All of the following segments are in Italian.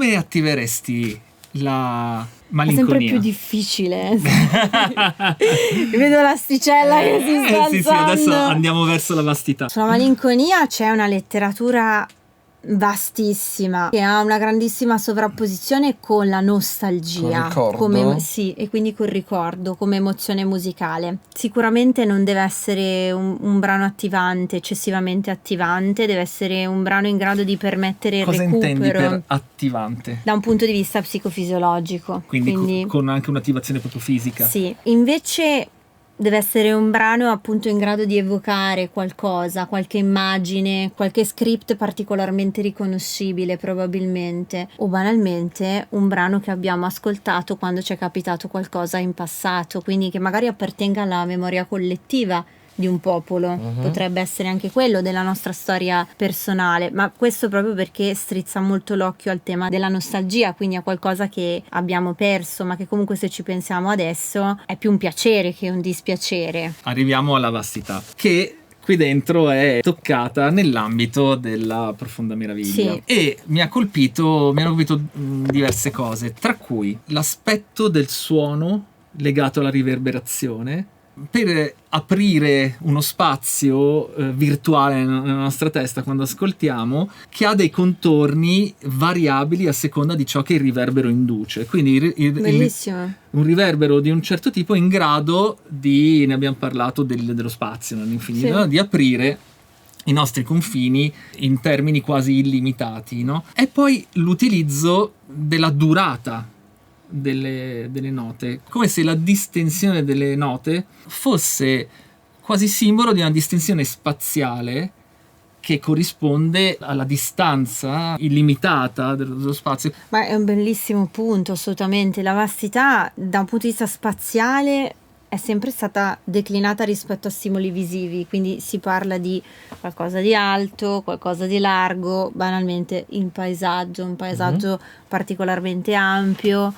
come attiveresti la È malinconia? sempre più difficile. Vedo l'asticella che si sta sì, alzando. adesso andiamo verso la vastità. Sulla malinconia c'è una letteratura vastissima che ha una grandissima sovrapposizione con la nostalgia, Col ricordo? sì, e quindi col ricordo come emozione musicale. Sicuramente non deve essere un brano attivante, eccessivamente attivante, deve essere un brano in grado di permettere il Cosa recupero intendi per attivante? da un punto di vista psicofisiologico. Quindi con anche un'attivazione proprio fisica? Sì, invece deve essere un brano appunto in grado di evocare qualcosa, qualche immagine, qualche script particolarmente riconoscibile probabilmente, o banalmente un brano che abbiamo ascoltato quando ci è capitato qualcosa in passato, quindi che magari appartenga alla memoria collettiva di un popolo. Potrebbe essere anche quello della nostra storia personale, ma questo proprio perché strizza molto l'occhio al tema della nostalgia, quindi a qualcosa che abbiamo perso, ma che comunque, se ci pensiamo adesso, è più un piacere che un dispiacere. Arriviamo alla vastità, che qui dentro è toccata nell'ambito della profonda meraviglia. Sì. E mi hanno colpito diverse cose, tra cui l'aspetto del suono legato alla riverberazione, per aprire uno spazio virtuale nella nostra testa quando ascoltiamo, che ha dei contorni variabili a seconda di ciò che il riverbero induce. Quindi Bellissimo. un riverbero di un certo tipo è in grado di, ne abbiamo parlato dello spazio nell'infinito, Sì. no? Di aprire i nostri confini in termini quasi illimitati, no? E poi l'utilizzo della durata delle note, come se la distensione delle note fosse quasi simbolo di una distensione spaziale che corrisponde alla distanza illimitata dello spazio. Ma è un bellissimo punto, assolutamente. La vastità da un punto di vista spaziale è sempre stata declinata rispetto a stimoli visivi, quindi si parla di qualcosa di alto, qualcosa di largo, banalmente un paesaggio particolarmente ampio,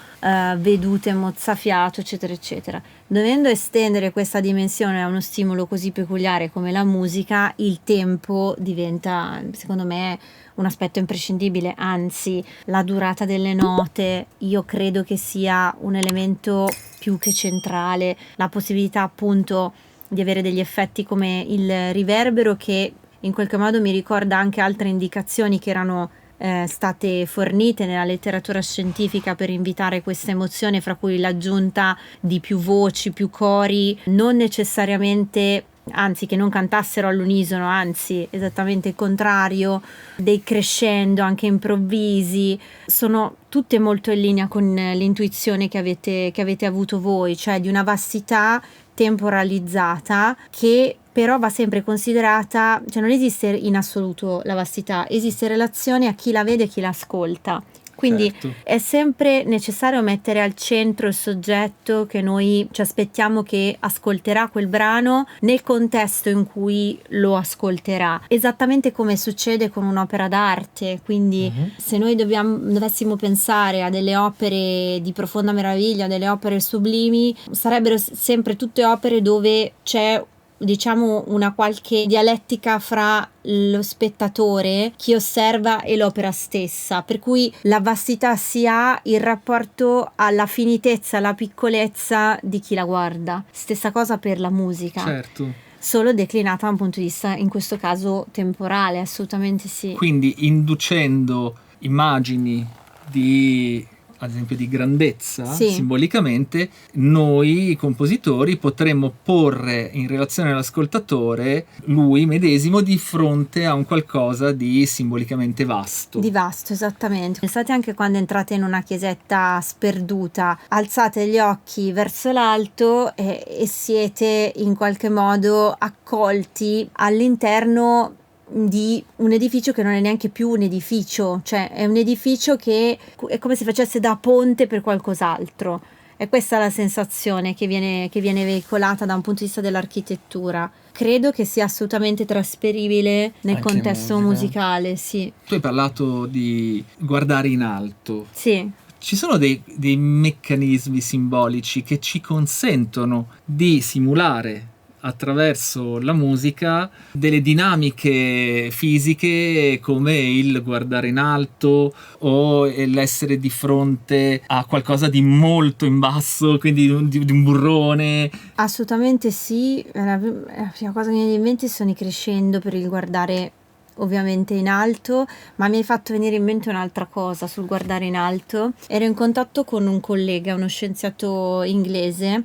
vedute mozzafiato, eccetera eccetera. Dovendo estendere questa dimensione a uno stimolo così peculiare come la musica, il tempo diventa, secondo me, un aspetto imprescindibile, anzi la durata delle note io credo che sia un elemento più che centrale, la possibilità appunto di avere degli effetti come il riverbero, che in qualche modo mi ricorda anche altre indicazioni che erano state fornite nella letteratura scientifica per invitare questa emozione, fra cui l'aggiunta di più voci, più cori, non necessariamente, anzi che non cantassero all'unisono, anzi esattamente il contrario, dei crescendo anche improvvisi, sono tutte molto in linea con l'intuizione che avete avuto voi, cioè di una vastità temporalizzata che però va sempre considerata, cioè non esiste in assoluto la vastità, esiste in relazione a chi la vede e chi la ascolta. Quindi Certo. è sempre necessario mettere al centro il soggetto che noi ci aspettiamo che ascolterà quel brano nel contesto in cui lo ascolterà, esattamente come succede con un'opera d'arte. Quindi se noi dovessimo pensare a delle opere di profonda meraviglia, delle opere sublimi, sarebbero sempre tutte opere dove c'è, diciamo, una qualche dialettica fra lo spettatore, chi osserva, e l'opera stessa, per cui la vastità si ha in rapporto alla finitezza, alla piccolezza di chi la guarda. Stessa cosa per la musica, Certo. solo declinata da un punto di vista, in questo caso, temporale, assolutamente sì. Quindi inducendo immagini di, ad esempio, di grandezza, Sì. simbolicamente, noi compositori potremmo porre in relazione all'ascoltatore lui medesimo di fronte a un qualcosa di simbolicamente vasto. Di vasto, esattamente. Pensate anche quando entrate in una chiesetta sperduta, alzate gli occhi verso l'alto e siete in qualche modo accolti all'interno di un edificio che non è neanche più un edificio, cioè è un edificio che è come se facesse da ponte per qualcos'altro. E questa è la sensazione che viene veicolata da un punto di vista dell'architettura. Credo che sia assolutamente trasferibile nel Anche contesto musica. musicale, sì. Tu hai parlato di guardare in alto. Sì, Ci sono dei meccanismi simbolici che ci consentono di simulare attraverso la musica delle dinamiche fisiche come il guardare in alto o l'essere di fronte a qualcosa di molto in basso, quindi di un burrone. Assolutamente sì, la prima cosa che mi viene in mente sono i crescendo per il guardare ovviamente in alto, ma mi hai fatto venire in mente un'altra cosa sul guardare in alto. Ero in contatto con un collega, uno scienziato inglese,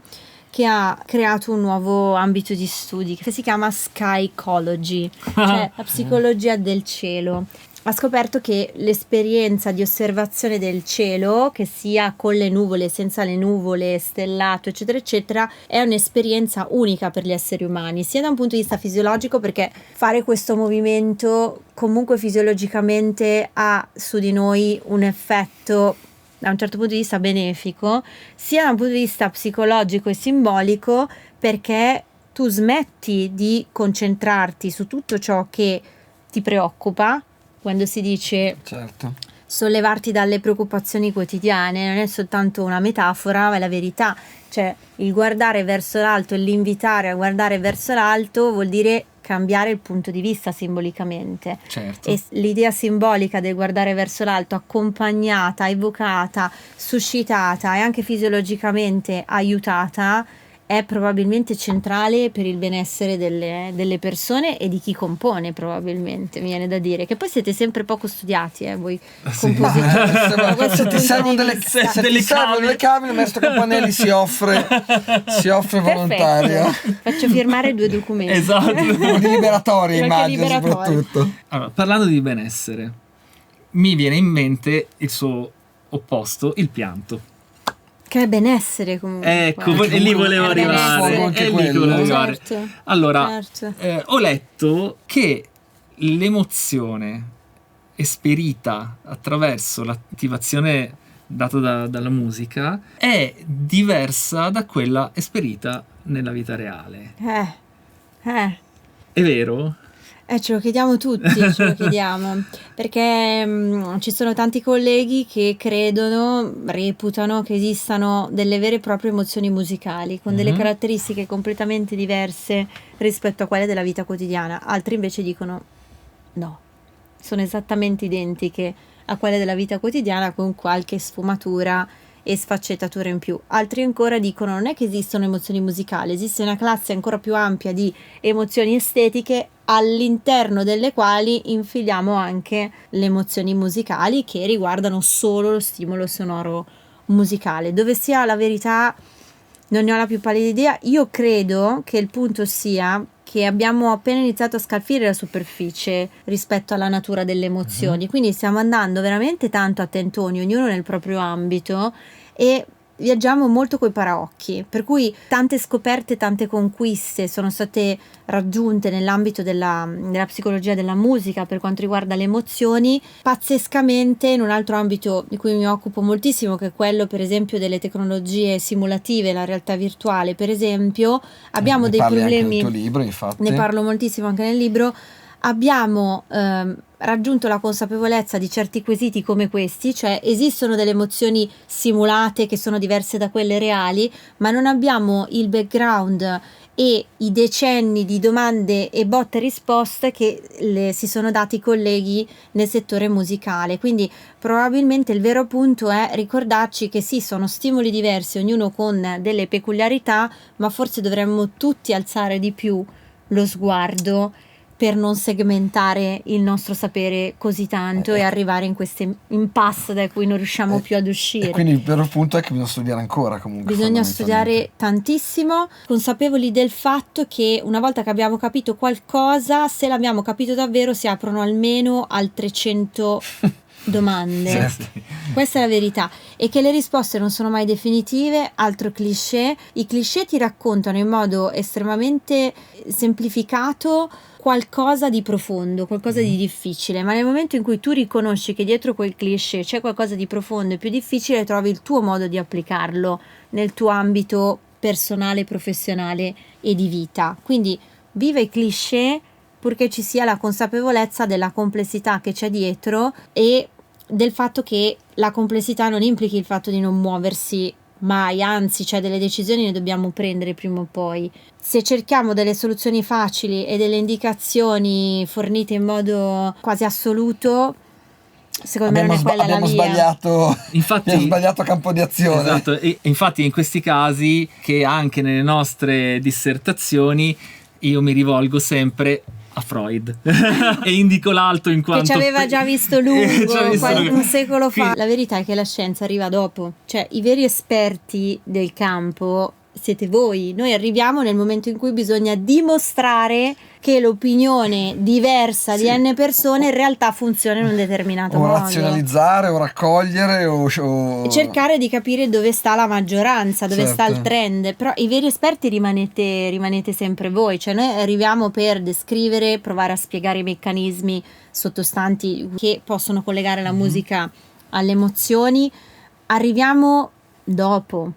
che ha creato un nuovo ambito di studi che si chiama Skycology, cioè la psicologia del cielo. Ha scoperto che l'esperienza di osservazione del cielo, che sia con le nuvole, senza le nuvole, stellato, eccetera, eccetera, è un'esperienza unica per gli esseri umani, sia da un punto di vista fisiologico, perché fare questo movimento comunque fisiologicamente ha su di noi un effetto da un certo punto di vista benefico, sia da un punto di vista psicologico e simbolico, perché tu smetti di concentrarti su tutto ciò che ti preoccupa. Quando si dice sollevarti dalle preoccupazioni quotidiane, non è soltanto una metafora, ma è la verità. Cioè, il guardare verso l'alto e l'invitare a guardare verso l'alto vuol dire cambiare il punto di vista simbolicamente. Certo. E l'idea simbolica del guardare verso l'alto, accompagnata, evocata, suscitata e anche fisiologicamente aiutata, è probabilmente centrale per il benessere delle persone e di chi compone, probabilmente, mi viene da dire. Che poi siete sempre poco studiati, voi compositori. Se ti servono delle cavi, il maestro Campanelli si offre volontario. Faccio firmare 2 documenti. Esatto. Di liberatoria, immagino, soprattutto. Allora, parlando di benessere, mi viene in mente il suo opposto, il pianto. Che è benessere comunque. Ecco, e lì volevo arrivare. Certo, allora, certo. ho letto che l'emozione esperita attraverso l'attivazione data dalla musica è diversa da quella esperita nella vita reale. È vero? Ce lo chiediamo tutti, ce lo chiediamo, perché ci sono tanti colleghi che reputano che esistano delle vere e proprie emozioni musicali con delle caratteristiche completamente diverse rispetto a quelle della vita quotidiana. Altri invece dicono no, sono esattamente identiche a quelle della vita quotidiana con qualche sfumatura e sfaccettatura in più. Altri ancora dicono non è che esistono emozioni musicali, esiste una classe ancora più ampia di emozioni estetiche all'interno delle quali infiliamo anche le emozioni musicali che riguardano solo lo stimolo sonoro musicale. Dove sia la verità non ne ho la più pallida idea. Io credo che il punto sia che abbiamo appena iniziato a scalfire la superficie rispetto alla natura delle emozioni, quindi stiamo andando veramente tanto a tentoni, ognuno nel proprio ambito, e viaggiamo molto coi paraocchi, per cui tante scoperte, tante conquiste sono state raggiunte nell'ambito della psicologia della musica per quanto riguarda le emozioni, pazzescamente in un altro ambito di cui mi occupo moltissimo, che è quello per esempio delle tecnologie simulative, la realtà virtuale per esempio, abbiamo dei problemi. Anche nel tuo libro, infatti. Ne parlo moltissimo anche nel libro. Abbiamo raggiunto la consapevolezza di certi quesiti come questi, cioè esistono delle emozioni simulate che sono diverse da quelle reali, ma non abbiamo il background e i decenni di domande e botte e risposte che si sono dati i colleghi nel settore musicale. Quindi probabilmente il vero punto è ricordarci che sì, sono stimoli diversi, ognuno con delle peculiarità, ma forse dovremmo tutti alzare di più lo sguardo per non segmentare il nostro sapere così tanto e arrivare in queste impasse da cui non riusciamo più ad uscire. E quindi il vero punto è che bisogna studiare ancora comunque. Bisogna studiare tantissimo, consapevoli del fatto che una volta che abbiamo capito qualcosa, se l'abbiamo capito davvero, si aprono almeno altre 100 domande. Sì. Questa è la verità, e che le risposte non sono mai definitive, altro cliché. I cliché ti raccontano in modo estremamente semplificato qualcosa di profondo, qualcosa di difficile, ma nel momento in cui tu riconosci che dietro quel cliché c'è qualcosa di profondo e più difficile, trovi il tuo modo di applicarlo nel tuo ambito personale, professionale e di vita. Quindi viva i cliché purché ci sia la consapevolezza della complessità che c'è dietro e del fatto che la complessità non implichi il fatto di non muoversi mai, anzi, cioè delle decisioni ne dobbiamo prendere prima o poi. Se cerchiamo delle soluzioni facili e delle indicazioni fornite in modo quasi assoluto, secondo me non è quella la via. Infatti, abbiamo sbagliato campo di azione. Esatto, e infatti in questi casi, che anche nelle nostre dissertazioni, io mi rivolgo sempre a Freud e indico l'alto in quanto che ci aveva già visto lungo, un secolo fa. La verità è che la scienza arriva dopo, cioè i veri esperti del campo siete voi. Noi arriviamo nel momento in cui bisogna dimostrare che l'opinione diversa di n persone in realtà funziona in un determinato modo. O razionalizzare, o raccogliere, o cercare di capire dove sta la maggioranza, dove sta il trend. Però i veri esperti rimanete sempre voi. Cioè noi arriviamo per descrivere, provare a spiegare i meccanismi sottostanti che possono collegare la musica alle emozioni. Arriviamo dopo.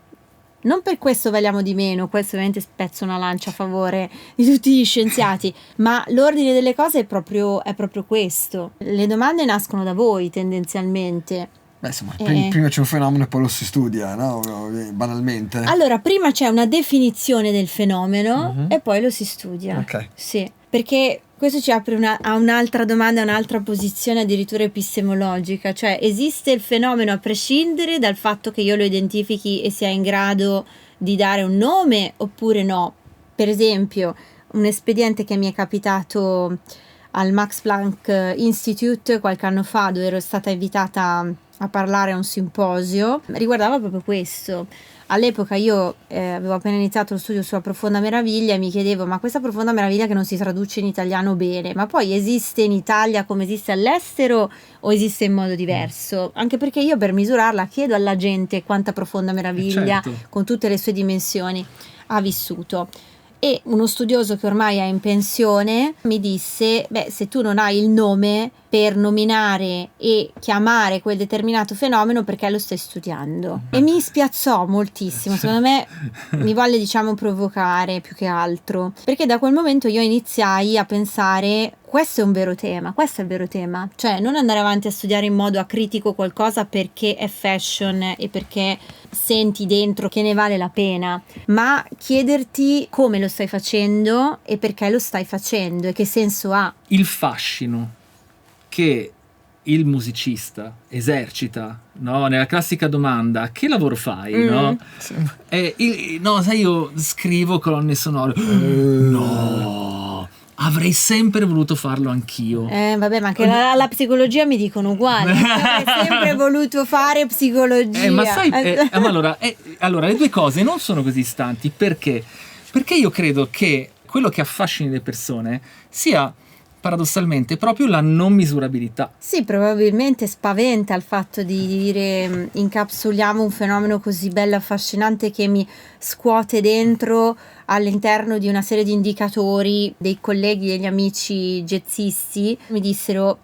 Non per questo valiamo di meno, questo ovviamente spezzo una lancia a favore di tutti gli scienziati, ma l'ordine delle cose è proprio questo. Le domande nascono da voi tendenzialmente. Beh, insomma, prima c'è un fenomeno e poi lo si studia, no? Banalmente. Allora, prima c'è una definizione del fenomeno e poi lo si studia. Ok. Sì, perché questo ci apre a un'altra domanda, un'altra posizione addirittura epistemologica, cioè esiste il fenomeno a prescindere dal fatto che io lo identifichi e sia in grado di dare un nome oppure no. Per esempio, un espediente che mi è capitato al Max Planck Institute qualche anno fa, dove ero stata invitata a parlare a un simposio, riguardava proprio questo. All'epoca io avevo appena iniziato lo studio sulla profonda meraviglia e mi chiedevo, ma questa profonda meraviglia che non si traduce in italiano bene, ma poi esiste in Italia come esiste all'estero o esiste in modo diverso? Anche perché io per misurarla chiedo alla gente quanta profonda meraviglia, con tutte le sue dimensioni, ha vissuto. E uno studioso che ormai è in pensione mi disse, se tu non hai il nome per nominare e chiamare quel determinato fenomeno, perché lo stai studiando? E mi spiazzò moltissimo, secondo me mi volle provocare più che altro, perché da quel momento io iniziai a pensare, questo è un vero tema, questo è il vero tema, cioè non andare avanti a studiare in modo acritico qualcosa perché è fashion e perché senti dentro che ne vale la pena, ma chiederti come lo stai facendo e perché lo stai facendo e che senso ha. Il fascino che il musicista esercita, no? Nella classica domanda, che lavoro fai? No? Sì. No, sai, io scrivo colonne sonore. No, avrei sempre voluto farlo anch'io. Vabbè, ma anche la psicologia mi dicono uguale. Avrei sempre voluto fare psicologia. Ma sai, allora le due cose non sono così distanti. Perché? Perché io credo che quello che affascina le persone sia paradossalmente proprio la non misurabilità. Sì, probabilmente spaventa il fatto di dire incapsuliamo un fenomeno così bello, affascinante, che mi scuote dentro all'interno di una serie di indicatori. Dei colleghi, degli amici jazzisti mi dissero,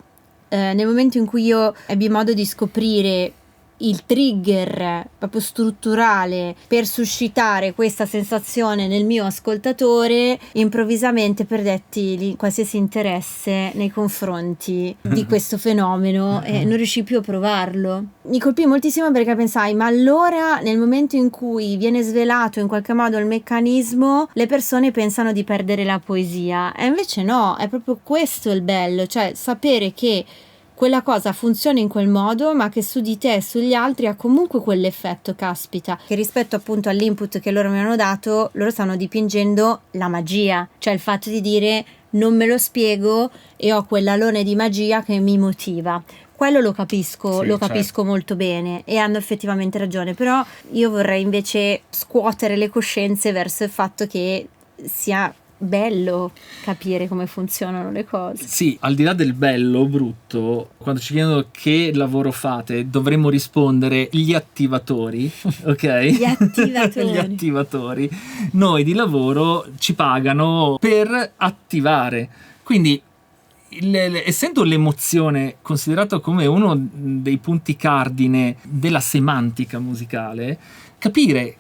nel momento in cui io ebbi modo di scoprire il trigger proprio strutturale per suscitare questa sensazione nel mio ascoltatore, improvvisamente perdetti qualsiasi interesse nei confronti di questo fenomeno e non riuscii più a provarlo. Mi colpì moltissimo perché pensai, ma allora nel momento in cui viene svelato in qualche modo il meccanismo, le persone pensano di perdere la poesia, e invece no, è proprio questo il bello, cioè sapere che quella cosa funziona in quel modo, ma che su di te e sugli altri ha comunque quell'effetto, caspita, che rispetto appunto all'input che loro mi hanno dato, loro stanno dipingendo la magia, cioè il fatto di dire non me lo spiego e ho quell'alone di magia che mi motiva. Quello lo capisco, sì, lo capisco molto bene e hanno effettivamente ragione, però io vorrei invece scuotere le coscienze verso il fatto che sia bello capire come funzionano le cose. Sì, al di là del bello o brutto, quando ci chiedono che lavoro fate, dovremmo rispondere gli attivatori, ok? Gli attivatori. Gli attivatori. Noi di lavoro ci pagano per attivare. Quindi essendo l'emozione considerato come uno dei punti cardine della semantica musicale, capire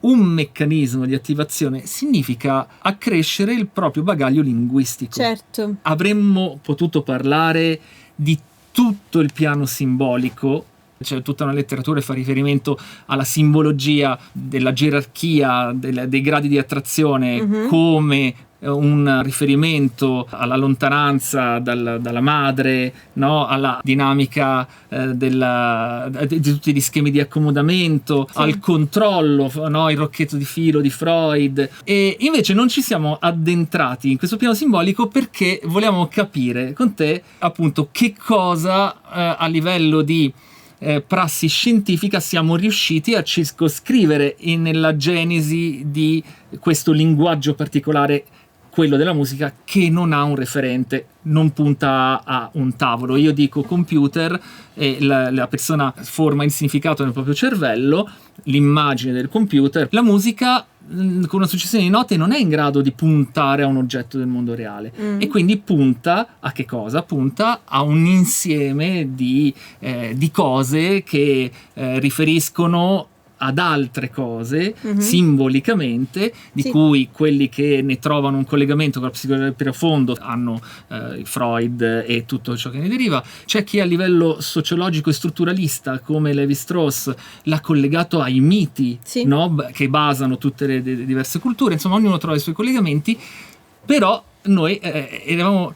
un meccanismo di attivazione significa accrescere il proprio bagaglio linguistico. Certo. Avremmo potuto parlare di tutto il piano simbolico c'è tutta una letteratura che fa riferimento alla simbologia della gerarchia dei gradi di attrazione come un riferimento alla lontananza dalla madre, no? Alla dinamica di tutti gli schemi di accomodamento, al controllo, no? Il rocchetto di filo di Freud. E invece non ci siamo addentrati in questo piano simbolico perché volevamo capire con te appunto che cosa a livello di prassi scientifica siamo riusciti a circoscrivere nella genesi di questo linguaggio particolare, quello della musica, che non ha un referente, non punta a un tavolo. Io dico computer e la persona forma il significato nel proprio cervello, l'immagine del computer. La musica con una successione di note non è in grado di puntare a un oggetto del mondo reale e quindi punta a che cosa? Punta a un insieme di cose che riferiscono ad altre cose simbolicamente, di cui quelli che ne trovano un collegamento con la psicologia più a fondo hanno Freud e tutto ciò che ne deriva. C'è chi a livello sociologico e strutturalista come Levi-Strauss l'ha collegato ai miti, no? Che basano tutte le diverse culture, insomma ognuno trova i suoi collegamenti, però noi eravamo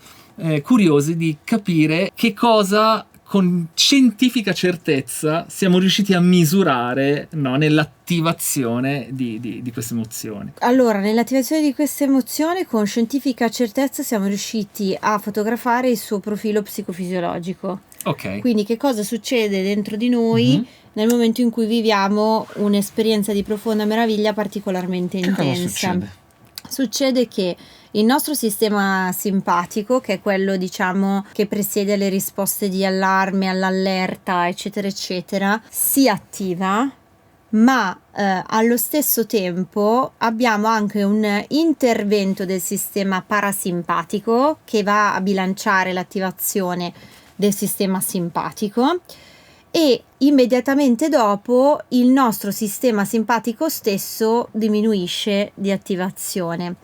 curiosi di capire che cosa con scientifica certezza siamo riusciti a misurare, no, nell'attivazione di questa emozione. Allora, nell'attivazione di questa emozione con scientifica certezza siamo riusciti a fotografare il suo profilo psicofisiologico. Ok. Quindi che cosa succede dentro di noi nel momento in cui viviamo un'esperienza di profonda meraviglia particolarmente intensa. Che cosa succede? Succede che il nostro sistema simpatico, che è quello diciamo che presiede alle risposte di allarme, all'allerta, eccetera eccetera, si attiva, ma allo stesso tempo abbiamo anche un intervento del sistema parasimpatico che va a bilanciare l'attivazione del sistema simpatico, e immediatamente dopo il nostro sistema simpatico stesso diminuisce di attivazione.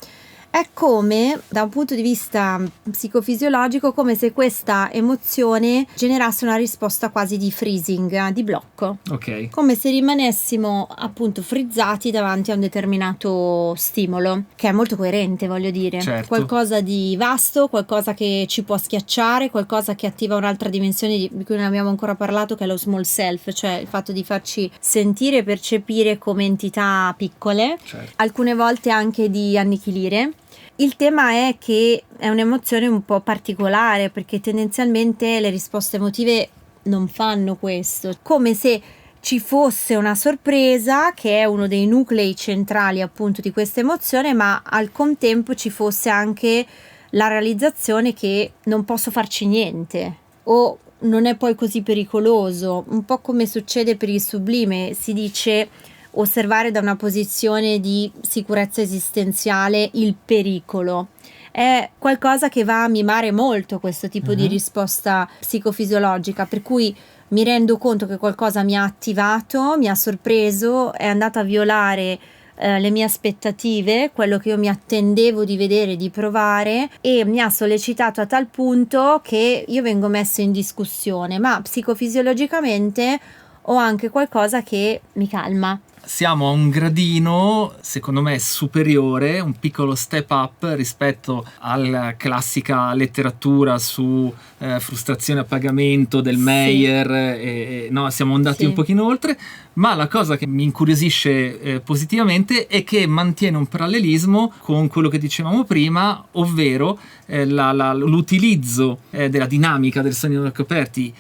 È come, da un punto di vista psicofisiologico, come se questa emozione generasse una risposta quasi di freezing, di blocco. Ok. Come se rimanessimo appunto frizzati davanti a un determinato stimolo, che è molto coerente, voglio dire. Certo. Qualcosa di vasto, qualcosa che ci può schiacciare, qualcosa che attiva un'altra dimensione di cui non abbiamo ancora parlato, che è lo small self, cioè il fatto di farci sentire e percepire come entità piccole, Certo. alcune volte anche di annichilire. Il tema è che è un'emozione un po' particolare, perché tendenzialmente le risposte emotive non fanno questo, come se ci fosse una sorpresa che è uno dei nuclei centrali appunto di questa emozione, ma al contempo ci fosse anche la realizzazione che non posso farci niente o non è poi così pericoloso, un po' come succede per il sublime. Si dice osservare da una posizione di sicurezza esistenziale il pericolo. È qualcosa che va a mimare molto questo tipo di risposta psicofisiologica, per cui mi rendo conto che qualcosa mi ha attivato, mi ha sorpreso, è andata a violare le mie aspettative, quello che io mi attendevo di vedere, di provare, e mi ha sollecitato a tal punto che io vengo messo in discussione, ma psicofisiologicamente ho anche qualcosa che mi calma. Siamo a un gradino, secondo me, superiore, un piccolo step up rispetto alla classica letteratura su frustrazione a pagamento del Meyer, no, siamo andati un pochino oltre, ma la cosa che mi incuriosisce positivamente è che mantiene un parallelismo con quello che dicevamo prima, ovvero l'utilizzo della dinamica del sogno raccoperti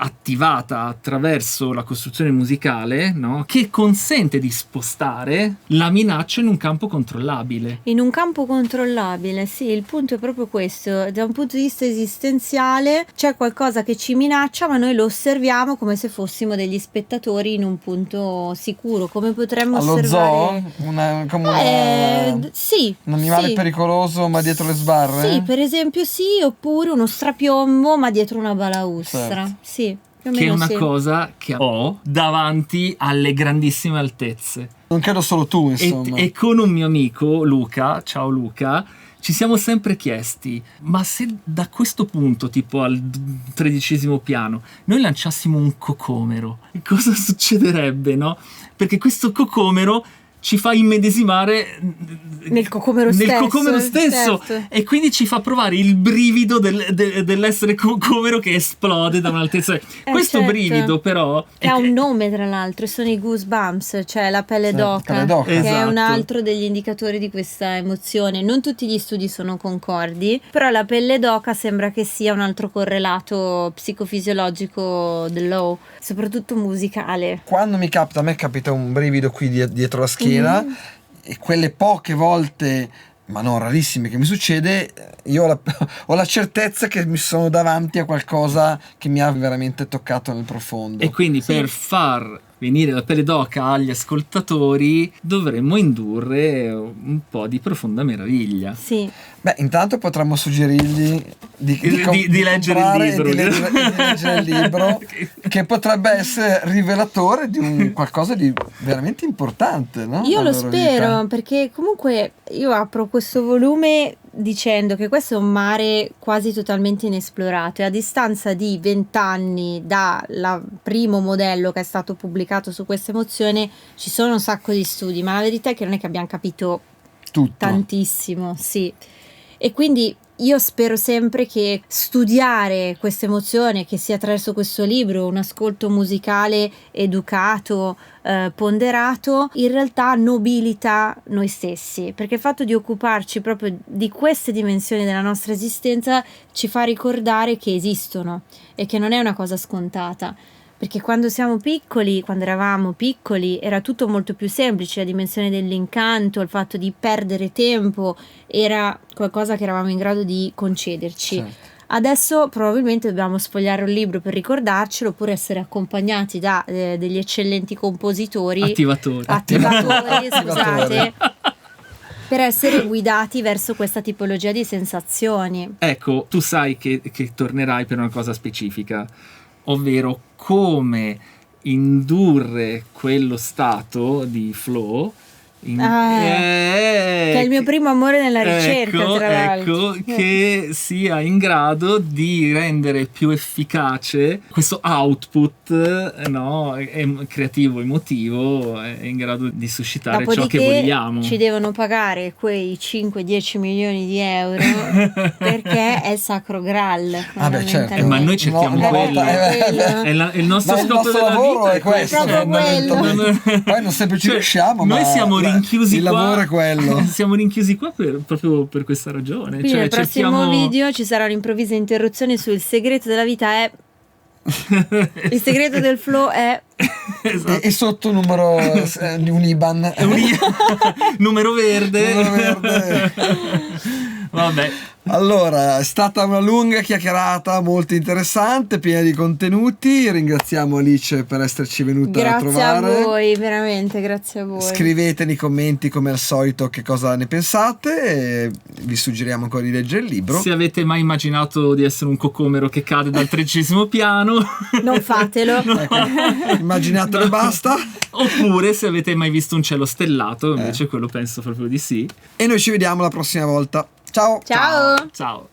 attivata attraverso la costruzione musicale, no? Che consente di spostare la minaccia in un campo controllabile. In un campo controllabile, sì, il punto è proprio questo. Da un punto di vista esistenziale c'è qualcosa che ci minaccia, ma noi lo osserviamo come se fossimo degli spettatori in un punto sicuro. Come potremmo osservare? Zoo? Sì. Un animale pericoloso ma dietro le sbarre? Sì, per esempio sì, oppure uno strapiombo ma dietro una balaustra. Certo. Sì. Che è una cosa che ho davanti alle grandissime altezze. Non credo solo tu, insomma. E con un mio amico, Luca, ciao Luca, ci siamo sempre chiesti, ma se da questo punto, tipo al 13° piano, noi lanciassimo un cocomero, cosa succederebbe, no? Perché questo cocomero ci fa immedesimare nel cocomero stesso, certo. E quindi ci fa provare il brivido dell'essere cocomero che esplode da un'altezza. Questo certo. brivido però ha un nome, tra l'altro, sono i goosebumps, cioè la pelle d'oca, che esatto. è un altro degli indicatori di questa emozione. Non tutti gli studi sono concordi, però la pelle d'oca sembra che sia un altro correlato psicofisiologico dell'O, soprattutto musicale. Quando a me capita un brivido qui dietro la schiena, e quelle poche volte, ma non rarissime, che mi succede, io ho la certezza che mi sono davanti a qualcosa che mi ha veramente toccato nel profondo. E quindi per far venire la pelle d'oca agli ascoltatori dovremmo indurre un po' di profonda meraviglia. Sì. Beh, intanto potremmo suggerirgli di leggere il libro, di leggere il libro, che potrebbe essere rivelatore di un qualcosa di veramente importante, no? Io lo spero, perché comunque io apro questo volume dicendo che questo è un mare quasi totalmente inesplorato, e a distanza di 20 anni dal primo modello che è stato pubblicato su questa emozione ci sono un sacco di studi, ma la verità è che non è che abbiamo capito tutto, tantissimo, sì. E quindi io spero sempre che studiare questa emozione, che sia attraverso questo libro, un ascolto musicale educato, ponderato, in realtà nobilita noi stessi, perché il fatto di occuparci proprio di queste dimensioni della nostra esistenza ci fa ricordare che esistono e che non è una cosa scontata. Perché quando eravamo piccoli, era tutto molto più semplice, la dimensione dell'incanto, il fatto di perdere tempo, era qualcosa che eravamo in grado di concederci. Certo. Adesso probabilmente dobbiamo sfogliare un libro per ricordarcelo, oppure essere accompagnati da degli eccellenti compositori. Attivatori, scusate. Per essere guidati verso questa tipologia di sensazioni. Ecco, tu sai che tornerai per una cosa specifica, ovvero come indurre quello stato di flow che è il mio primo amore nella ricerca, tra l'altro. Che sia in grado di rendere più efficace questo output, no, creativo, emotivo, è in grado di suscitare ciò che vogliamo. Ci devono pagare quei 5-10 milioni di euro perché è il sacro Graal. Certo. Ma noi cerchiamo quello. È il nostro scopo della vita, è questo. Poi non sempre ci riusciamo, noi siamo rinchiusi il qua. Lavoro è quello. Siamo rinchiusi qua proprio per questa ragione. Quindi nel prossimo video ci sarà un'improvvisa interruzione sul segreto della vita è il segreto del flow è esatto. E sotto numero di un IBAN numero verde. Vabbè. Allora, è stata una lunga chiacchierata molto interessante, piena di contenuti. Ringraziamo Alice per esserci venuta a trovare. Grazie a voi, veramente, grazie a voi. Scrivete nei commenti come al solito che cosa ne pensate e vi suggeriamo ancora di leggere il libro. Se avete mai immaginato di essere un cocomero che cade dal 13° piano, non fatelo. Ecco, immaginatelo e basta. Oppure se avete mai visto un cielo stellato, invece quello penso proprio di sì. E noi ci vediamo la prossima volta. Ciao. Ciao. Ciao.